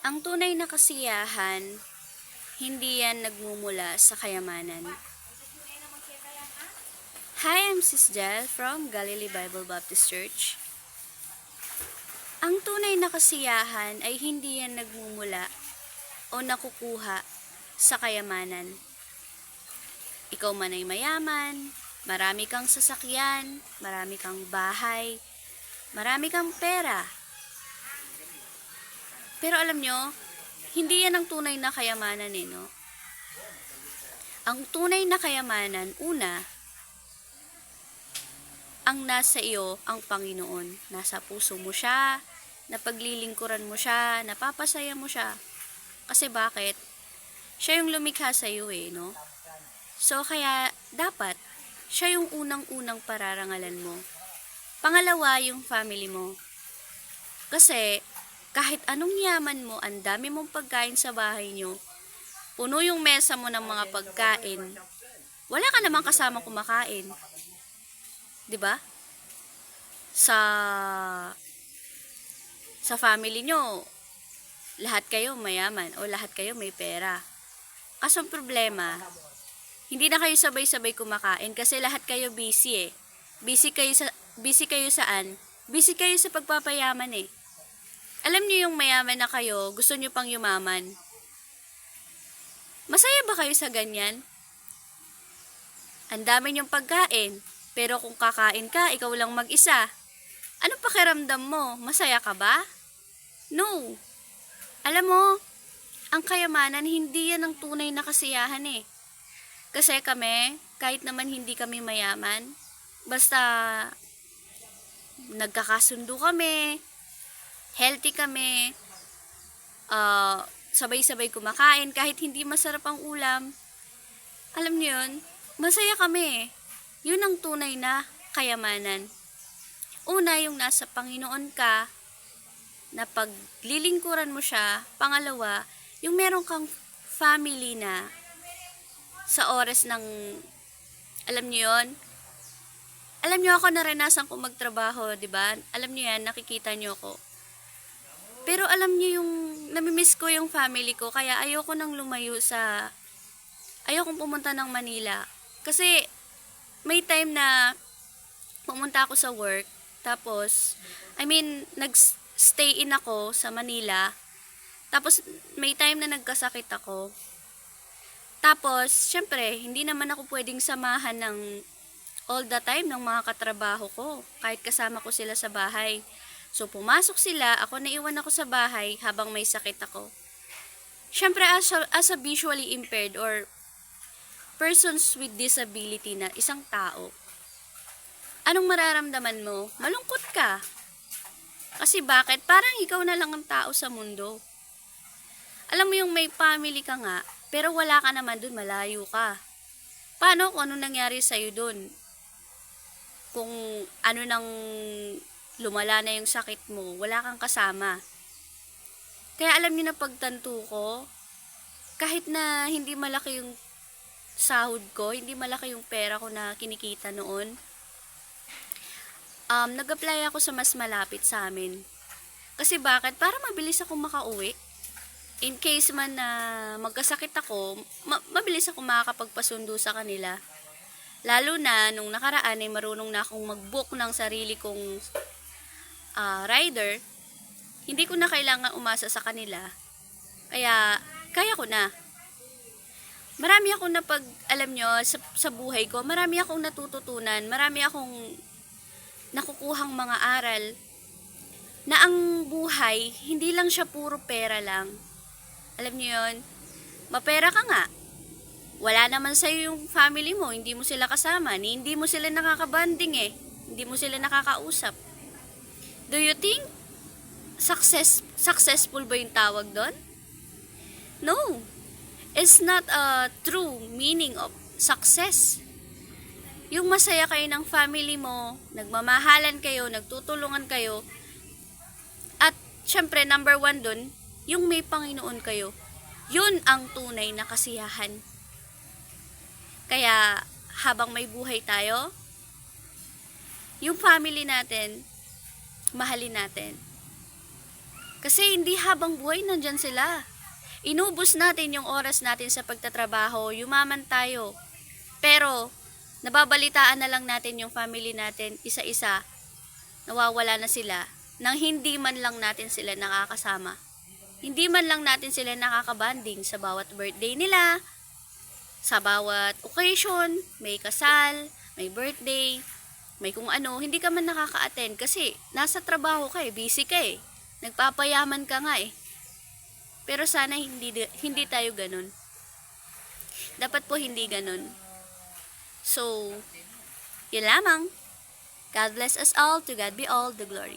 Ang tunay na kasiyahan, hindi yan nagmumula sa kayamanan. Hi, I'm Sis Jel from Galilee Bible Baptist Church. Ang tunay na kasiyahan ay hindi yan nagmumula o nakukuha sa kayamanan. Ikaw man ay mayaman, marami kang sasakyan, marami kang bahay, marami kang pera. Pero alam nyo, hindi yan ang tunay na kayamanan no? Ang tunay na kayamanan, una, ang nasa iyo ang Panginoon. Nasa puso mo siya, napaglilingkuran mo siya, napapasaya mo siya. Kasi bakit? Siya yung lumikha sa iyo no? So kaya dapat, siya yung unang-unang pararangalan mo. Pangalawa, yung family mo. Kasi kahit anong yaman mo, ang dami mong pagkain sa bahay nyo, puno yung mesa mo ng mga pagkain, wala ka namang kasama kumakain. 'Di ba? Sa family nyo, lahat kayo mayaman o lahat kayo may pera. Kaso ang problema, hindi na kayo sabay-sabay kumakain kasi lahat kayo busy Busy kayo saan? Busy kayo sa pagpapayaman Alam niyo yung mayaman na kayo, gusto niyo pang yumaman. Masaya ba kayo sa ganyan? Ang dami niyong pagkain, pero kung kakain ka, ikaw lang mag-isa. Anong pakiramdam mo? Masaya ka ba? No. Alam mo, ang kayamanan, hindi yan ang tunay na kasiyahan Kasi kami, kahit naman hindi kami mayaman, basta nagkakasundo kami, healthy kami, sabay-sabay kumakain, kahit hindi masarap ang ulam. Alam niyo yun, masaya kami. Yun ang tunay na kayamanan. Una, yung nasa Panginoon ka, na paglilingkuran mo siya. Pangalawa, yung meron kang family na sa oras ng, alam niyo yun, alam niyo ako naranasan ko magtrabaho, di ba? Alam niyo yan, nakikita niyo ako. Pero alam niyo yung namimiss ko yung family ko, kaya ayoko nang lumayo ayokong pumunta ng Manila. Kasi may time na pumunta ako sa work, tapos nag-stay in ako sa Manila. Tapos may time na nagkasakit ako. Tapos syempre, hindi naman ako pwedeng samahan ng all the time ng mga katrabaho ko, kahit kasama ko sila sa bahay. So, pumasok sila, ako naiwan ako sa bahay habang may sakit ako. Siyempre, as a visually impaired or persons with disability na isang tao, anong mararamdaman mo? Malungkot ka. Kasi bakit? Parang ikaw na lang ang tao sa mundo. Alam mo yung may family ka nga, pero wala ka naman dun, malayo ka. Paano kung anong nangyari sa'yo dun? Kung ano nang lumala na yung sakit mo, wala kang kasama. Kaya alam niyo na pagtanto ko, kahit na hindi malaki yung sahod ko, hindi malaki yung pera ko na kinikita noon, nag-apply ako sa mas malapit sa amin. Kasi bakit? Para mabilis ako makauwi. In case man na magkasakit ako, mabilis ako makakapagpasundo sa kanila. Lalo na, nung nakaraan ay marunong na akong mag-book ng sarili kong rider, hindi ko na kailangan umasa sa kanila. Kaya, kaya ko na. Marami akong alam nyo, sa buhay ko, marami akong natututunan, marami akong nakukuhang mga aral, na ang buhay, hindi lang siya puro pera lang. Alam nyo yun? Mapera ka nga. Wala naman sa'yo yung family mo, hindi mo sila kasama, hindi mo sila nakakabanding hindi mo sila nakakausap. Do you think successful ba yung tawag doon? No. It's not a true meaning of success. Yung masaya kayo ng family mo, nagmamahalan kayo, nagtutulungan kayo, at syempre number 1 doon, yung may Panginoon kayo. Yun ang tunay na kasiyahan. Kaya habang may buhay tayo, yung family natin, mahalin natin. Kasi hindi habang buhay nandyan sila. Inubos natin yung oras natin sa pagtatrabaho, yumaman tayo. Pero, nababalitaan na lang natin yung family natin, isa-isa, nawawala na sila, nang hindi man lang natin sila nakakasama. Hindi man lang natin sila nakakabanding sa bawat birthday nila, sa bawat occasion, may kasal, may birthday, may kung ano, hindi ka man nakaka-attend kasi nasa trabaho ka busy ka nagpapayaman ka nga Pero sana hindi tayo ganun. Dapat po hindi ganun. So, yun lamang. God bless us all. To God be all the glory.